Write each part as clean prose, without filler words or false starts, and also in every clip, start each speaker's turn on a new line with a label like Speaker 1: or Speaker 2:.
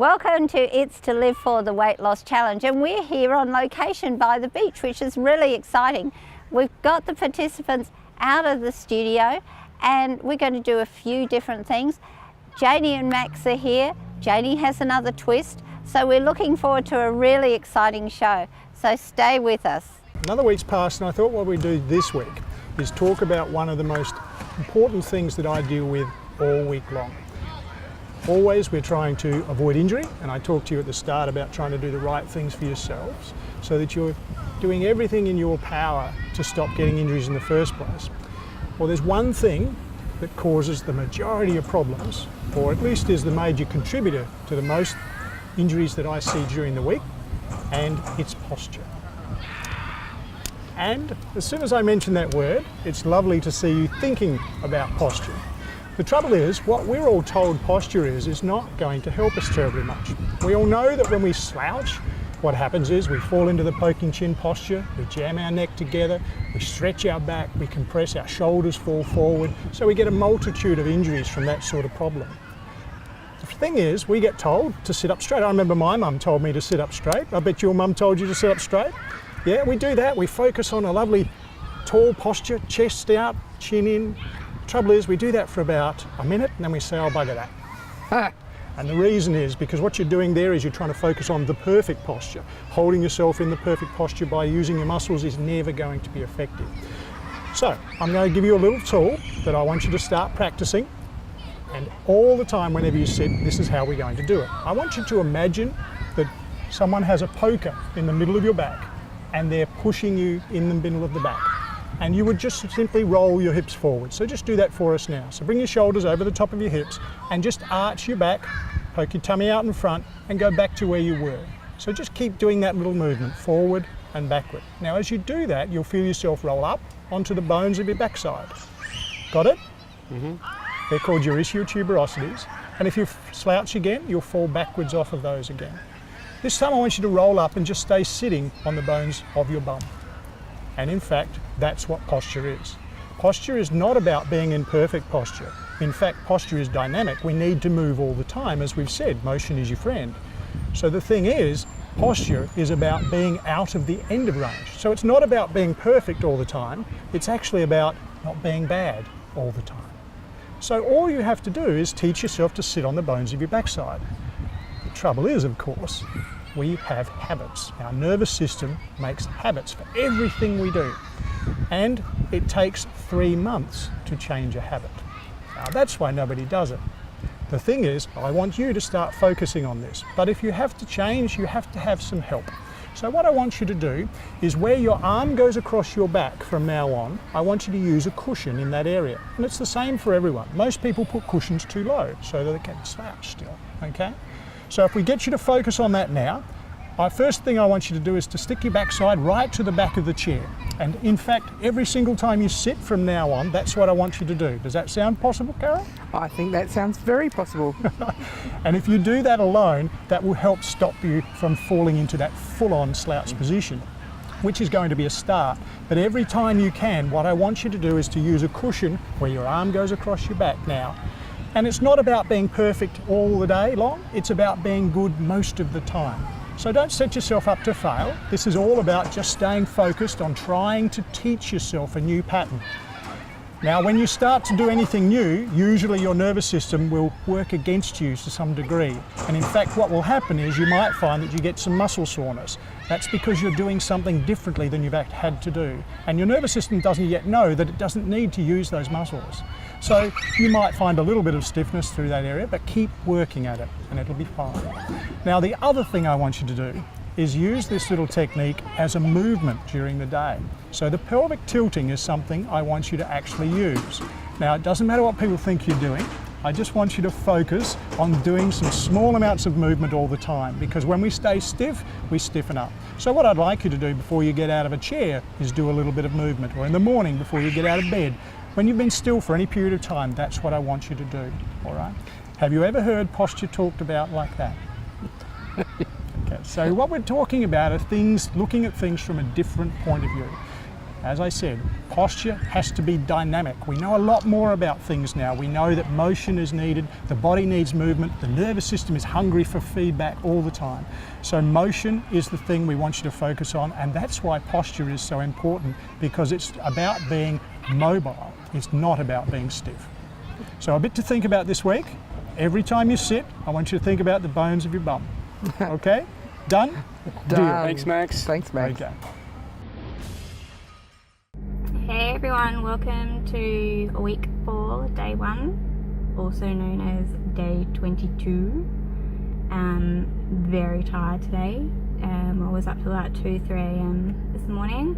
Speaker 1: Welcome to It's to Live For, the Weight Loss Challenge, and we're here on location by the beach, which is really exciting. We've got the participants out of the studio and we're going to do a few different things. Jaynie and Max are here. Jaynie has another twist, so we're looking forward to a really exciting show. So stay with us.
Speaker 2: Another week's passed and I thought what we'd do this week is talk about one of the most important things that I deal with all week long. Always we're trying to avoid injury, and I talked to you at the start about trying to do the right things for yourselves so that you're doing everything in your power to stop getting injuries in the first place. Well, there's one thing that causes the majority of problems, or at least is the major contributor to the most injuries that I see during the week, and it's posture. And as soon as I mention that word, it's lovely to see you thinking about posture. The trouble is, what we're all told posture is not going to help us terribly much. We all know that when we slouch, what happens is we fall into the poking chin posture, we jam our neck together, we stretch our back, we compress, our shoulders fall forward, so we get a multitude of injuries from that sort of problem. The thing is, we get told to sit up straight. I remember my mum told me to sit up straight. I bet your mum told you to sit up straight. Yeah, we do that. We focus on a lovely tall posture, chest out, chin in. Trouble is, we do that for about a minute and then we say, oh, bugger that. And the reason is because what you're doing there is you're trying to focus on the perfect posture. Holding yourself in the perfect posture by using your muscles is never going to be effective. So I'm going to give you a little tool that I want you to start practicing, and all the time whenever you sit, this is how we're going to do it. I want you to imagine that someone has a poker in the middle of your back and they're pushing you in the middle of the back. And you would just simply roll your hips forward. So just do that for us now. So bring your shoulders over the top of your hips and just arch your back, poke your tummy out in front and go back to where you were. So just keep doing that little movement, forward and backward. Now as you do that, you'll feel yourself roll up onto the bones of your backside. Got it? Mm-hmm. They're called your ischiotubers. And if you slouch again, you'll fall backwards off of those again. This time I want you to roll up and just stay sitting on the bones of your bum. And in fact, that's what posture is. Posture is not about being in perfect posture. In fact, posture is dynamic. We need to move all the time. As we've said, motion is your friend. So the thing is, posture is about being out of the end of range. So it's not about being perfect all the time. It's actually about not being bad all the time. So all you have to do is teach yourself to sit on the bones of your backside. The trouble is, of course, we have habits. Our nervous system makes habits for everything we do. And it takes 3 months to change a habit. Now that's why nobody does it. The thing is, I want you to start focusing on this. But if you have to change, you have to have some help. So what I want you to do is where your arm goes across your back from now on, I want you to use a cushion in that area. And it's the same for everyone. Most people put cushions too low so that they can slouch still, okay? So if we get you to focus on that now, first thing I want you to do is to stick your backside right to the back of the chair. And in fact, every single time you sit from now on, that's what I want you to do. Does that sound possible, Carol?
Speaker 3: I think that sounds very possible.
Speaker 2: And if you do that alone, that will help stop you from falling into that full-on slouch position, which is going to be a start. But every time you can, what I want you to do is to use a cushion where your arm goes across your back now. And it's not about being perfect all the day long, it's about being good most of the time. So don't set yourself up to fail. This is all about just staying focused on trying to teach yourself a new pattern. Now, when you start to do anything new, usually your nervous system will work against you to some degree. And in fact, what will happen is you might find that you get some muscle soreness. That's because you're doing something differently than you've had to do. And your nervous system doesn't yet know that it doesn't need to use those muscles. So you might find a little bit of stiffness through that area, but keep working at it and it'll be fine. Now, the other thing I want you to do is use this little technique as a movement during the day. So the pelvic tilting is something I want you to actually use. Now, it doesn't matter what people think you're doing. I just want you to focus on doing some small amounts of movement all the time, because when we stay stiff, we stiffen up. So what I'd like you to do before you get out of a chair is do a little bit of movement, or in the morning before you get out of bed. When you've been still for any period of time, that's what I want you to do, all right? Have you ever heard posture talked about like that? Okay, so what we're talking about are things, looking at things from a different point of view. as I said, posture has to be dynamic. We know a lot more about things now. We know that motion is needed, the body needs movement, the nervous system is hungry for feedback all the time. So motion is the thing we want you to focus on, and that's why posture is so important, because it's about being mobile. It's not about being stiff. So a bit to think about this week. Every time you sit, I want you to think about the bones of your bum. Okay? Done? Deal.
Speaker 4: Thanks, Max.
Speaker 3: Thanks, Max.
Speaker 2: Okay.
Speaker 5: Hey everyone, welcome to week 4, day 1, also known as day 22. Very tired today. I was up till about 2-3 a.m. this morning,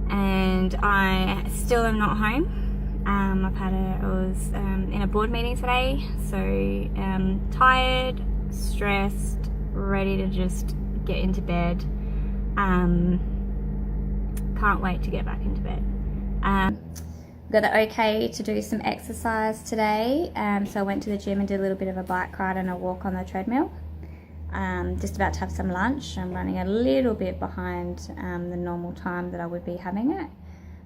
Speaker 5: and I still am not home. I was in a board meeting today, so tired, stressed, ready to just get into bed. Can't wait to get back into bed. Got the okay to do some exercise today, so I went to the gym and did a little bit of a bike ride and a walk on the treadmill. Just about to have some lunch. I'm running a little bit behind the normal time that I would be having it,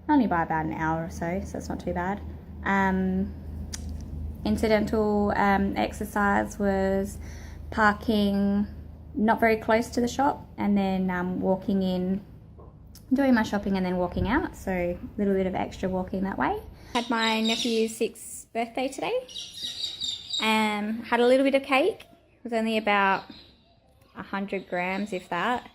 Speaker 5: only by about an hour or so it's not too bad. Incidental exercise was parking not very close to the shop and then walking in, doing my shopping and then walking out, so a little bit of extra walking that way. Had my nephew's 6th birthday today. Had a little bit of cake. It was only about 100 grams, if that.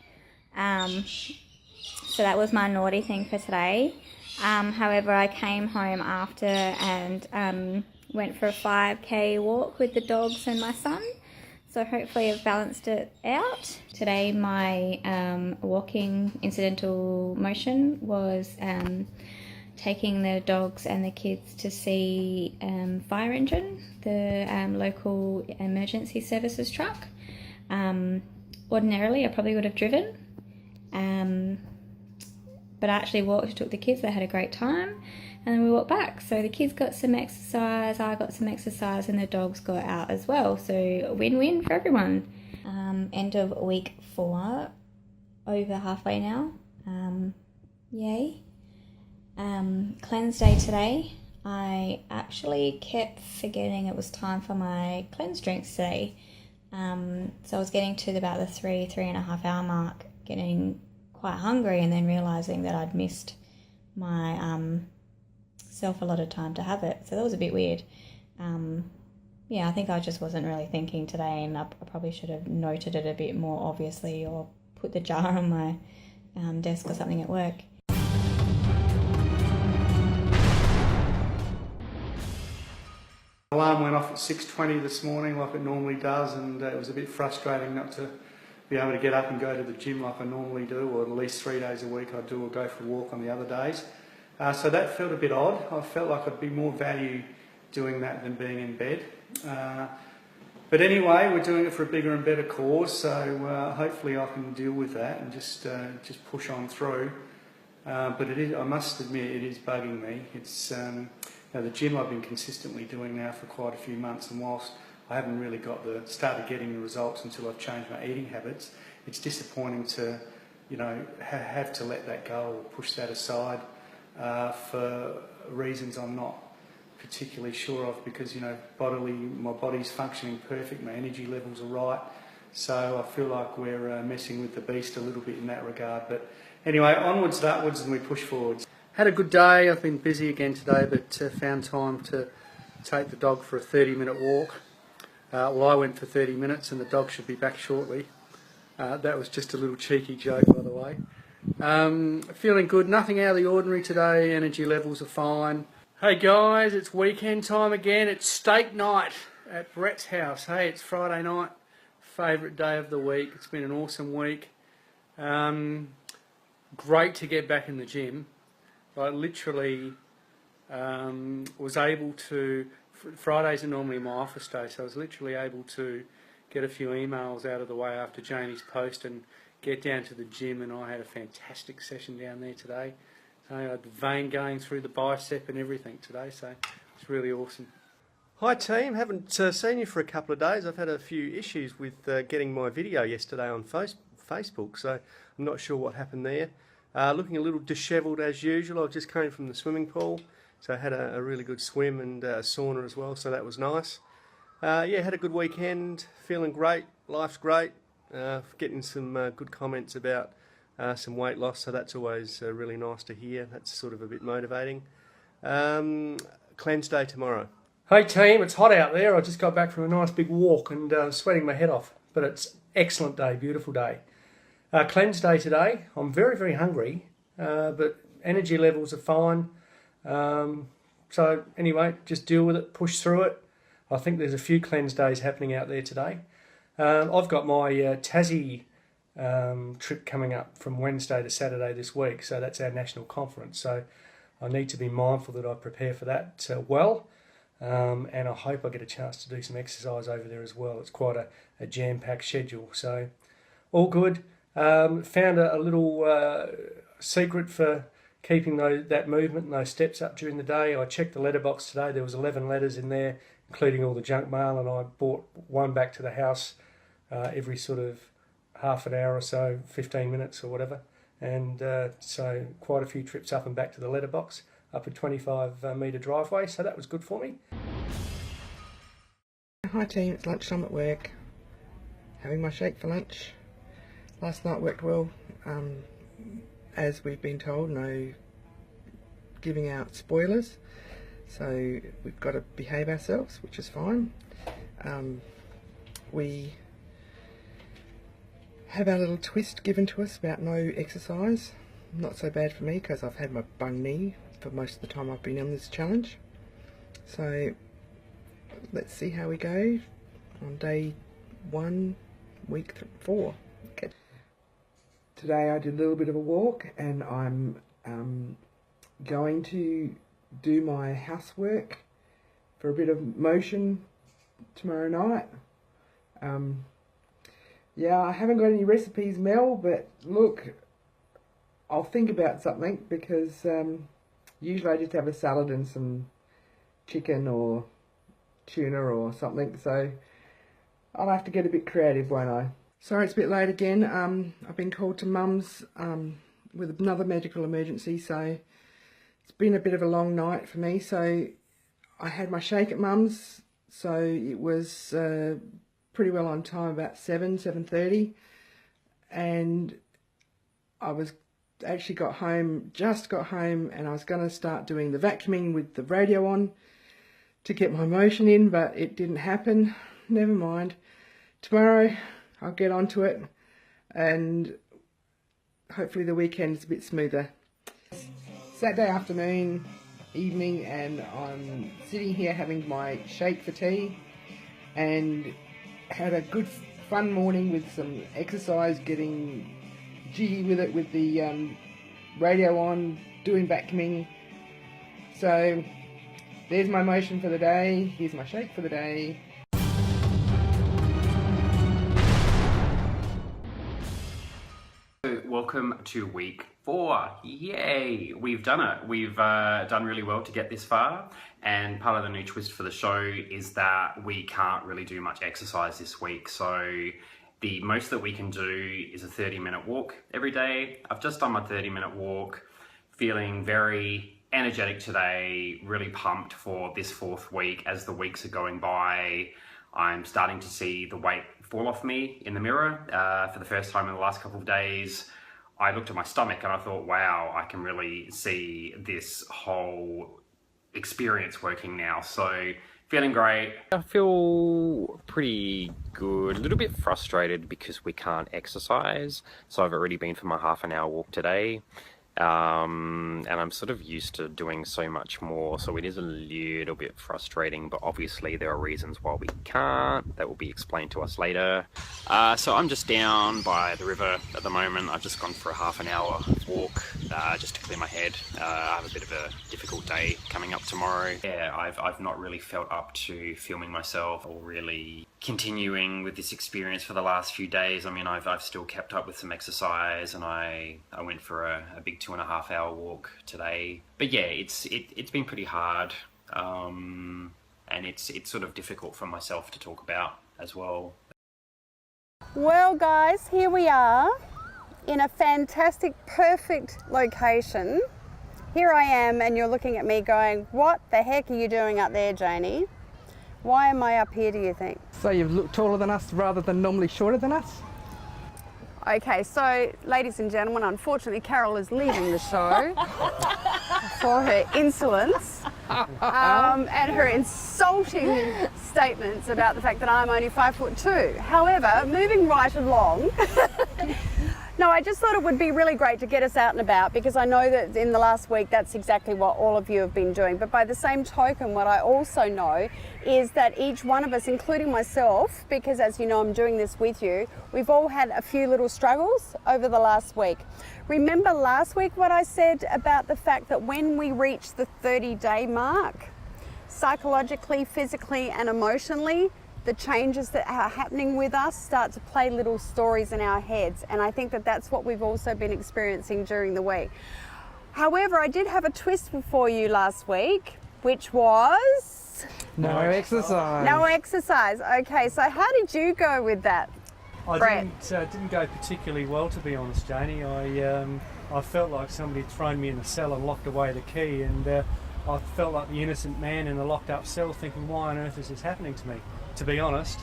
Speaker 5: So that was my naughty thing for today. However, I came home after and went for a 5k walk with the dogs and my son. So hopefully I've balanced it out. Today my walking incidental motion was taking the dogs and the kids to see Fire Engine, the local emergency services truck. Ordinarily I probably would have driven, but I actually walked, took the kids, they had a great time, and then we walked back. So the kids got some exercise, I got some exercise, and the dogs got out as well. So win-win for everyone. End of week 4, over halfway now. Yay. Cleanse day today. I actually kept forgetting it was time for my cleanse drinks today. So I was getting to about the 3.5 hour mark, getting quite hungry, and then realising that I'd missed my self-allotted time to have it. So that was a bit weird. Yeah, I think I just wasn't really thinking today, and I probably should have noted it a bit more obviously, or put the jar on my desk or something at work.
Speaker 4: Alarm went off at 6:20 this morning like it normally does, and it was a bit frustrating not to be able to get up and go to the gym like I normally do, or at least 3 days a week I do, or go for a walk on the other days. So that felt a bit odd. I felt like I'd be more value doing that than being in bed. But anyway, we're doing it for a bigger and better cause, so hopefully I can deal with that and just push on through. But it is, I must admit, it is bugging me. It's the gym I've been consistently doing now for quite a few months, and whilst I haven't really started getting the results until I've changed my eating habits, it's disappointing to, have to let that go or push that aside for reasons I'm not particularly sure of, because my body's functioning perfect, my energy levels are right, so I feel like we're messing with the beast a little bit in that regard. But anyway, onwards and upwards, and we push forwards. Had a good day. I've been busy again today, but found time to take the dog for a 30-minute walk. Well, I went for 30 minutes and the dog should be back shortly. That was just a little cheeky joke, by the way. Feeling good, nothing out of the ordinary today, energy levels are fine. Hey guys, it's weekend time again. It's steak night at Brett's house. Hey, it's Friday night, favourite day of the week. It's been an awesome week. Great to get back in the gym. I literally was able to, Fridays are normally my office day, so I was literally able to get a few emails out of the way after Jaynie's post and get down to the gym, and I had a fantastic session down there today. So I had the vein going through the bicep and everything today, so it's really awesome. Hi team, haven't seen you for a couple of days. I've had a few issues with getting my video yesterday on Facebook, so I'm not sure what happened there.
Speaker 6: Looking a little dishevelled as usual. I just came from the swimming pool, so I had a really good swim and a sauna as well, so that was nice. Yeah, had a good weekend, feeling great, life's great, getting some good comments about some weight loss, so that's always really nice to hear. That's sort of a bit motivating. Cleanse day tomorrow.
Speaker 7: Hey team, it's hot out there. I just got back from a nice big walk and sweating my head off, but it's excellent day, beautiful day. Cleanse day today. I'm very, very hungry, but energy levels are fine. So anyway, just deal with it, push through it. I think there's a few cleanse days happening out there today. I've got my Tassie trip coming up from Wednesday to Saturday this week, so that's our national conference. So I need to be mindful that I prepare for that well, and I hope I get a chance to do some exercise over there as well. It's quite a jam-packed schedule, so all good. Found a little secret for keeping that movement and those steps up during the day. I checked the letterbox today. There was 11 letters in there, including all the junk mail, and I brought one back to the house every sort of half an hour or so, 15 minutes or whatever. And so quite a few trips up and back to the letterbox, up a 25-metre driveway, so that was good for me.
Speaker 3: Hi team, it's lunchtime at work. Having my shake for lunch. Last night worked well. As we've been told, no giving out spoilers. So we've got to behave ourselves, which is fine. We have our little twist given to us about no exercise. Not so bad for me because I've had my bung knee for most of the time I've been on this challenge. So let's see how we go on day 1, week 4. Okay. Today I did a little bit of a walk, and I'm going to do my housework for a bit of motion tomorrow night. Yeah, I haven't got any recipes, Mel, but look, I'll think about something because usually I just have a salad and some chicken or tuna or something, so I'll have to get a bit creative, won't I? Sorry it's a bit late again. I've been called to Mum's with another medical emergency, so it's been a bit of a long night for me. So I had my shake at Mum's, so it was pretty well on time, about 7:30, and I was actually just got home, and I was going to start doing the vacuuming with the radio on to get my motion in, but it didn't happen. Never mind. Tomorrow I'll get onto it, and hopefully the weekend is a bit smoother. Saturday afternoon, evening, and I'm sitting here having my shake for tea, and had a good fun morning with some exercise, getting jiggy with it with the radio on, doing vacuuming. So there's my motion for the day, here's my shake for the day.
Speaker 8: Welcome to week 4. Yay! We've done it. We've done really well to get this far, and part of the new twist for the show is that we can't really do much exercise this week, so the most that we can do is a 30-minute walk every day. I've just done my 30-minute walk, feeling very energetic today, really pumped for this 4th week. As the weeks are going by, I'm starting to see the weight fall off me in the mirror for the first time in the last couple of days. I looked at my stomach and I thought, wow, I can really see this whole experience working now. So feeling great.
Speaker 9: I feel pretty good, a little bit frustrated because we can't exercise. So I've already been for my half-an-hour walk today. And I'm sort of used to doing so much more, so it is a little bit frustrating, but obviously there are reasons why we can't. That will be explained to us later. So I'm just down by the river at the moment. I've just gone for a half-an-hour walk just to clear my head. I have a bit of a difficult day coming up tomorrow. Yeah, I've not really felt up to filming myself or really continuing with this experience for the last few days. I mean, I've still kept up with some exercise, and I went for a big 2.5-hour walk today. But yeah, it's been pretty hard, and it's sort of difficult for myself to talk about as well.
Speaker 10: Well guys, here we are. in a fantastic, perfect location. Here I am, and you're looking at me going, what the heck are you doing up there, Jaynie? Why am I up here, do you think?
Speaker 3: So you've looked taller than us rather than normally shorter than us?
Speaker 10: Okay, so ladies and gentlemen, unfortunately Carol is leaving the show for her insolence and her insulting statements about the fact that I'm only 5'2". However, moving right along, no, I just thought it would be really great to get us out and about, because I know that in the last week that's exactly what all of you have been doing. But by the same token, what I also know is that each one of us, including myself, because as you know I'm doing this with you, we've all had a few little struggles over the last week. Remember last week what I said about the fact that when we reach the 30-day mark, psychologically, physically and emotionally, the changes that are happening with us start to play little stories in our heads, and I think that that's what we've also been experiencing during the week. However, I did have a twist for you last week, which was...
Speaker 3: No exercise.
Speaker 10: No exercise. Okay, so how did you go with that, Brett?
Speaker 7: Didn't go particularly well, to be honest, Jaynie. I felt like somebody had thrown me in a cell and locked away the key, and I felt like the innocent man in a locked up cell thinking, why on earth is this happening to me? To be honest.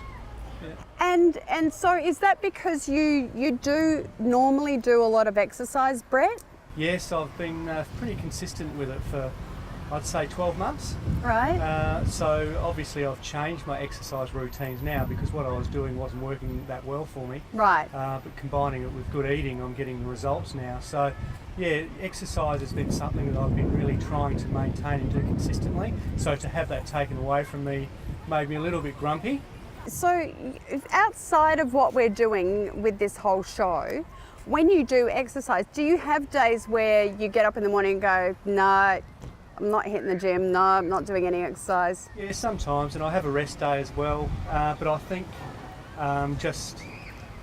Speaker 7: Yeah.
Speaker 10: And so is that because you do normally do a lot of exercise, Brett?
Speaker 7: Yes, I've been pretty consistent with it for, I'd say, 12 months.
Speaker 10: Right.
Speaker 7: So obviously I've changed my exercise routines now, because what I was doing wasn't working that well for me.
Speaker 10: Right.
Speaker 7: But combining it with good eating, I'm getting results now. So yeah, exercise has been something that I've been really trying to maintain and do consistently. So to have that taken away from me made me a little bit grumpy.
Speaker 10: So outside of what we're doing with this whole show, when you do exercise, do you have days where you get up in the morning and go, no, I'm not hitting the gym, no, I'm not doing any exercise?
Speaker 7: Yeah, sometimes, and I have a rest day as well, but I think just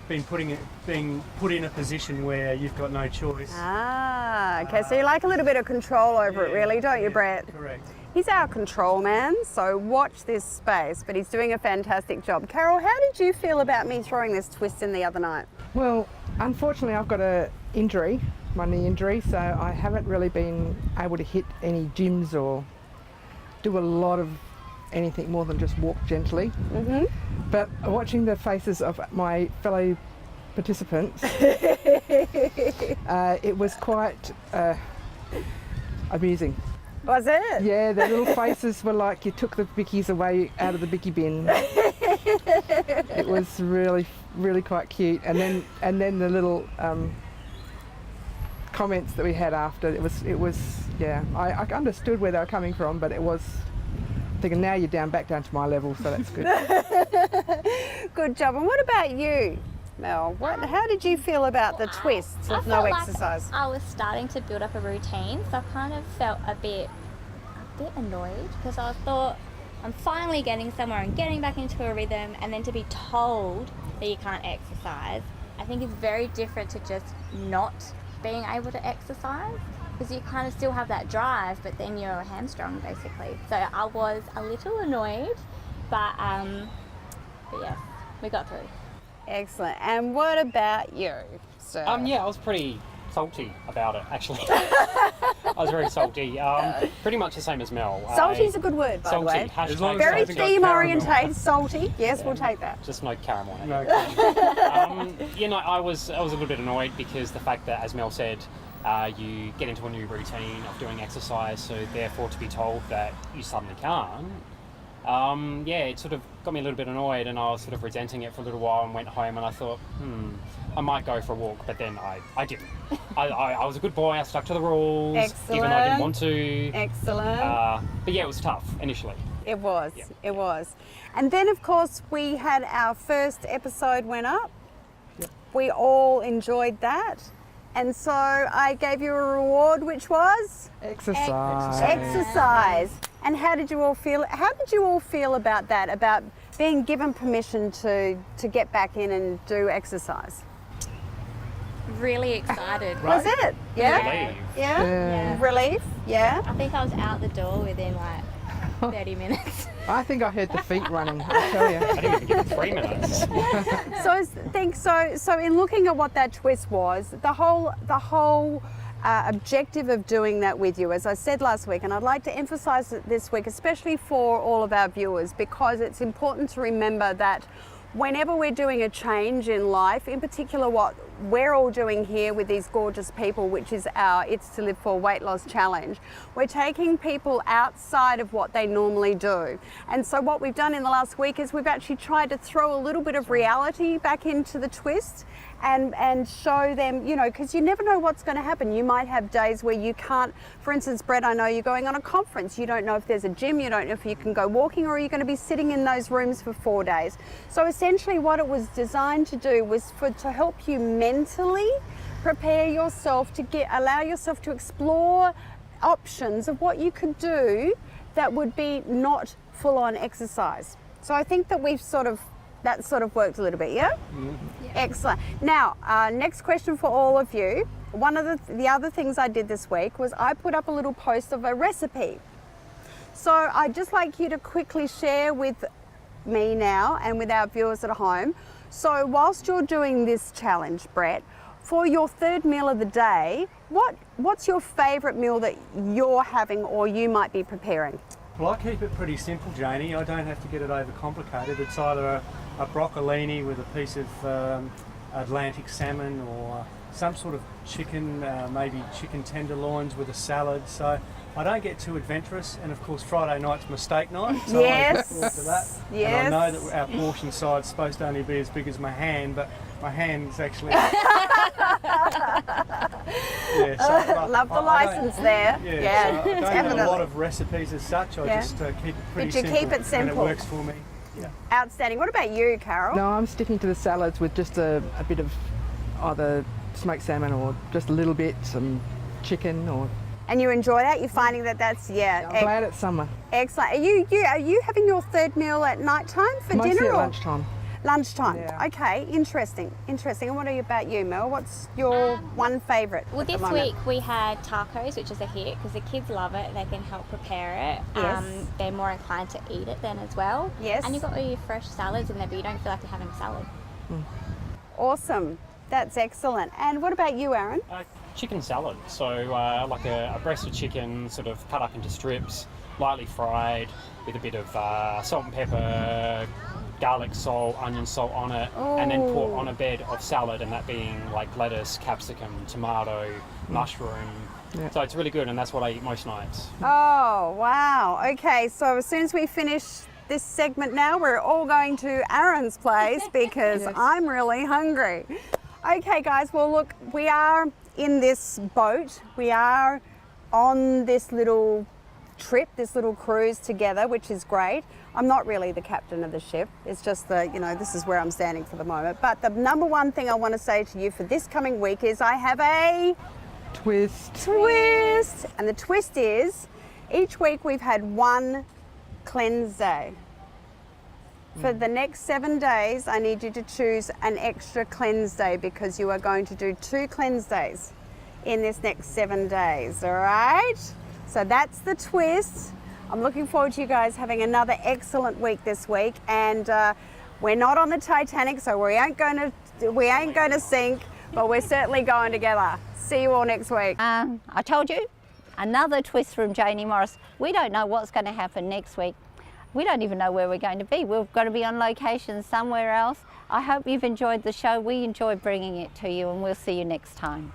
Speaker 7: being put in a position where you've got no choice.
Speaker 10: Ah, okay, so you like a little bit of control over it really, don't you, Brett?
Speaker 7: Correct.
Speaker 10: He's our control man, so watch this space, but he's doing a fantastic job. Carol, how did you feel about me throwing this twist in the other night?
Speaker 3: Well, unfortunately I've got a injury, my knee injury, so I haven't really been able to hit any gyms or do a lot of anything more than just walk gently. Mm-hmm. But watching the faces of my fellow participants, it was quite amusing.
Speaker 10: Was it?
Speaker 3: Yeah, their little faces were like you took the bickies away out of the bicky bin. It was really, really quite cute. And then the little comments that we had after, it was yeah. I understood where they were coming from, but it was thinking now you're back down to my level, so that's good.
Speaker 10: Good job. And what about you, Mel? How did you feel about the twists of no exercise?
Speaker 5: I was starting to build up a routine, so I kind of felt a bit annoyed, because I thought I'm finally getting somewhere and getting back into a rhythm, and then to be told that you can't exercise, I think is very different to just not being able to exercise, because you kind of still have that drive, but then you're hamstrung basically. So I was a little annoyed, but yes, we got through.
Speaker 10: Excellent. And what about you, sir?
Speaker 11: Yeah, I was pretty salty about it, actually. I was very salty. Pretty much the same as Mel.
Speaker 10: Salty's a good word, by the way.
Speaker 11: Hashtag
Speaker 10: very theme orientated, salty. Yes, yeah, we'll take that.
Speaker 11: Just no caramel. No. I was a little bit annoyed because the fact that, as Mel said, you get into a new routine of doing exercise, so therefore to be told that you suddenly can't, it sort of got me a little bit annoyed, and I was sort of resenting it for a little while and went home and I thought, I might go for a walk, but then I didn't. I was a good boy, I stuck to the rules.
Speaker 10: Excellent.
Speaker 11: Even though I didn't want to.
Speaker 10: Excellent.
Speaker 11: But yeah, it was tough initially.
Speaker 10: It was, it was. And then of course we had our first episode went up. Yep. We all enjoyed that. And so I gave you a reward, which was?
Speaker 3: Exercise.
Speaker 10: Exercise. And how did you all feel? How did you all feel about that? About being given permission to get back in and do exercise?
Speaker 5: Really excited.
Speaker 10: Was it? Yeah.
Speaker 11: Relief.
Speaker 10: Yeah. Relief. Yeah.
Speaker 5: I think I was out the door within like 30 minutes.
Speaker 3: I think I heard the feet running, I tell you.
Speaker 11: I didn't even give it 3 minutes.
Speaker 10: So in looking at what that twist was, the whole objective of doing that with you, as I said last week, and I'd like to emphasize it this week, especially for all of our viewers, because it's important to remember that whenever we're doing a change in life, in particular what we're all doing here with these gorgeous people, which is our It's to Live For weight loss challenge, we're taking people outside of what they normally do. And so what we've done in the last week is we've actually tried to throw a little bit of reality back into the twist and show them, you know, because you never know what's going to happen. You might have days where you can't, for instance, Brett, I know you're going on a conference. You don't know if there's a gym, you don't know if you can go walking, or you're going to be sitting in those rooms for 4 days. So essentially what it was designed to do was to help you mentally prepare yourself to allow yourself to explore options of what you could do that would be not full-on exercise. So I think that that sort of worked a little bit, yeah?
Speaker 3: Mm-hmm.
Speaker 10: Excellent. Now, next question for all of you. One of the other things I did this week was I put up a little post of a recipe. So I'd just like you to quickly share with me now and with our viewers at home. So whilst you're doing this challenge, Brett, for your third meal of the day, what's your favourite meal that you're having or you might be preparing?
Speaker 7: Well, I keep it pretty simple, Jaynie. I don't have to get it overcomplicated. It's either a broccolini with a piece of Atlantic salmon, or some sort of chicken, maybe chicken tenderloins with a salad. So I don't get too adventurous. And of course, Friday night's my steak night. So
Speaker 10: yes.
Speaker 7: I look forward to that.
Speaker 10: Yes.
Speaker 7: And I know that our portion side's supposed to only be as big as my hand, but my hand's actually...
Speaker 10: Love the license there.
Speaker 7: Yeah, so I don't
Speaker 10: definitely.
Speaker 7: have a lot of recipes as such. I just keep it pretty simple.
Speaker 10: But you keep it simple.
Speaker 7: And it works for me. Yeah.
Speaker 10: Outstanding. What about you, Carol?
Speaker 3: No, I'm sticking to the salads with just a bit of either smoked salmon or just a little bit, some chicken or...
Speaker 10: And you enjoy that? You're finding that that's,
Speaker 3: I'm glad it's summer.
Speaker 10: Excellent. Are you having your third meal at night time for
Speaker 3: Mostly
Speaker 10: dinner?
Speaker 3: at lunchtime.
Speaker 10: Lunchtime.
Speaker 3: Yeah.
Speaker 10: Okay, interesting. And what about you, Mel? What's your one favourite?
Speaker 5: Well, this week we had tacos, which is a hit because the kids love it. They can help prepare it.
Speaker 10: Yes.
Speaker 5: They're more inclined to eat it then as well.
Speaker 10: Yes.
Speaker 5: And you've got all your fresh salads in there, but you don't feel like you're having a salad.
Speaker 10: Awesome. That's excellent. And what about you, Aaron?
Speaker 11: Chicken salad. So like a breast of chicken, sort of cut up into strips, lightly fried, with a bit of salt and pepper, garlic salt, onion salt on it, and then put on a bed of salad, and that being like lettuce, capsicum, tomato, mushroom. Yeah. So it's really good, and that's what I eat most nights.
Speaker 10: Oh, wow. Okay, so as soon as we finish this segment now, we're all going to Aaron's place because I'm really hungry. Okay, guys, well, look, we are in this boat. We are on this little trip, this little cruise together, which is great. I'm not really the captain of the ship. It's just that, this is where I'm standing for the moment. But the number one thing I want to say to you for this coming week is I have a
Speaker 3: twist.
Speaker 10: And the twist is each week we've had one cleanse day. For the next 7 days, I need you to choose an extra cleanse day because you are going to do 2 cleanse days in this next 7 days, all right? So that's the twist. I'm looking forward to you guys having another excellent week this week, and we're not on the Titanic, so we ain't going to sink, but we're certainly going together. See you all next week.
Speaker 1: I told you, another twist from Jaynie Morris. We don't know what's going to happen next week. We don't even know where we're going to be. We've got to be on location somewhere else. I hope you've enjoyed the show. We enjoy bringing it to you, and we'll see you next time.